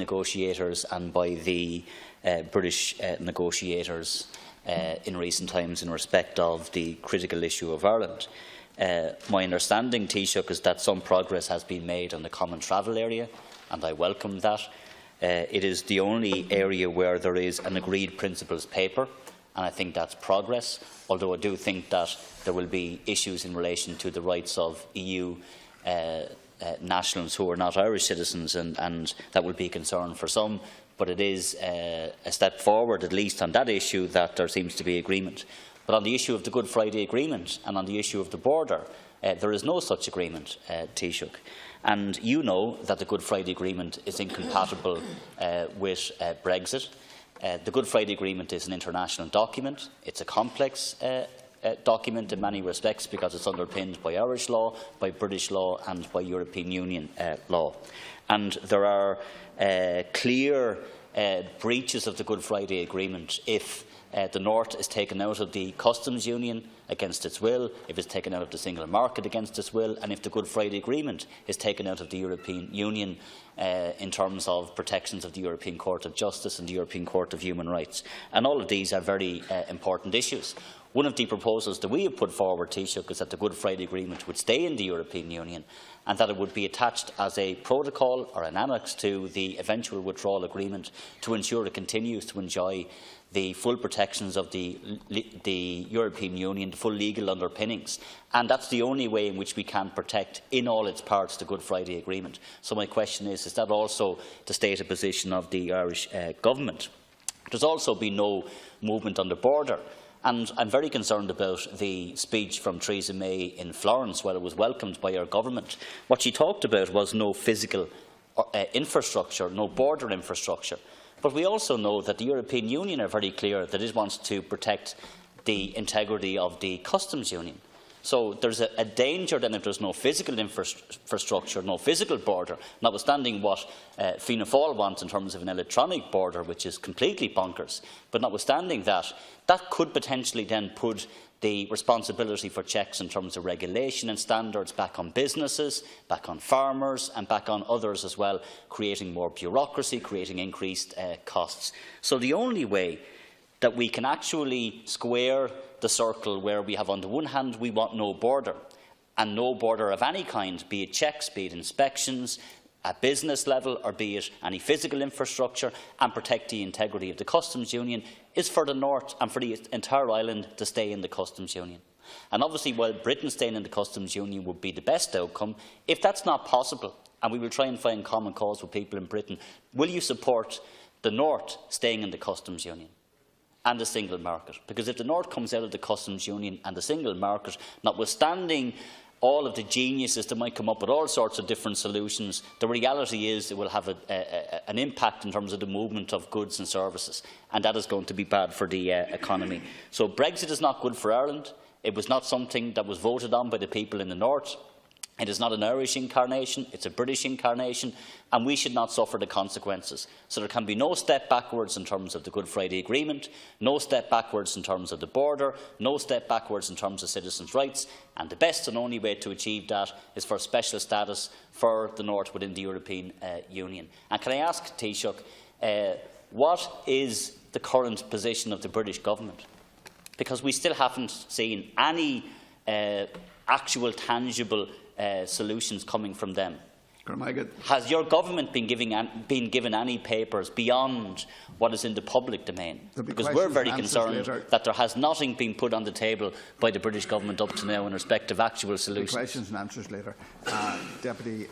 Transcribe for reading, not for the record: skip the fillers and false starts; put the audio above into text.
negotiators and by the British negotiators in recent times in respect of the critical issue of Ireland. My understanding, Taoiseach, is that some progress has been made on the common travel area, and I welcome that. It is the only area where there is an agreed principles paper, and I think that's progress, although I do think that there will be issues in relation to the rights of EU nationals who are not Irish citizens, and that will be a concern for some. But it is a step forward, at least on that issue, that there seems to be agreement. But on the issue of the Good Friday Agreement and on the issue of the border, there is no such agreement, Taoiseach. And you know that the Good Friday Agreement is incompatible with Brexit. The Good Friday Agreement is an international document. It's a complex document in many respects because it's underpinned by Irish law, by British law and by European Union law. And there are clear breaches of the Good Friday Agreement if the North is taken out of the customs union against its will, if it's taken out of the single market against its will, and if the Good Friday Agreement is taken out of the European Union in terms of protections of the European Court of Justice and the European Court of Human Rights. And all of these are very important issues. One of the proposals that we have put forward, Taoiseach, is that the Good Friday Agreement would stay in the European Union and that it would be attached as a protocol or an annex to the eventual withdrawal agreement to ensure it continues to enjoy the full protections of the European Union, the full legal underpinnings. And that's the only way in which we can protect in all its parts the Good Friday Agreement. So my question is that also the stated position of the Irish Government? There's also been no movement on the border. And I'm very concerned about the speech from Theresa May in Florence. While it was welcomed by our government, what she talked about was no physical infrastructure, no border infrastructure. But we also know that the European Union are very clear that it wants to protect the integrity of the customs union. So there's a danger then if there's no physical infrastructure, no physical border, notwithstanding what Fianna Fáil wants in terms of an electronic border, which is completely bonkers. But notwithstanding that, that could potentially then put the responsibility for checks in terms of regulation and standards back on businesses, back on farmers and back on others as well, creating more bureaucracy, creating increased costs. So the only way that we can actually square the circle where we have, on the one hand, we want no border, and no border of any kind, be it checks, be it inspections, at business level, or be it any physical infrastructure, and protect the integrity of the customs union, is for the North and for the entire island to stay in the customs union. And obviously, while Britain staying in the customs union would be the best outcome, if that's not possible, and we will try and find common cause with people in Britain, will you support the North staying in the customs union and the single market? Because if the North comes out of the customs union and the single market, notwithstanding all of the geniuses that might come up with all sorts of different solutions, the reality is it will have an impact in terms of the movement of goods and services, and that is going to be bad for the economy. So Brexit is not good for Ireland. It was not something that was voted on by the people in the North. It is not an Irish incarnation, it is a British incarnation, and we should not suffer the consequences. So there can be no step backwards in terms of the Good Friday Agreement, no step backwards in terms of the border, no step backwards in terms of citizens' rights, and the best and only way to achieve that is for special status for the North within the European Union. And can I ask, Taoiseach, what is the current position of the British Government? Because we still haven't seen any actual tangible solutions coming from them. Has your government been given any papers beyond what is in the public domain? Because we're very concerned that there has nothing been put on the table by the British government up to now in respect of actual solutions. Questions and answers later. Deputy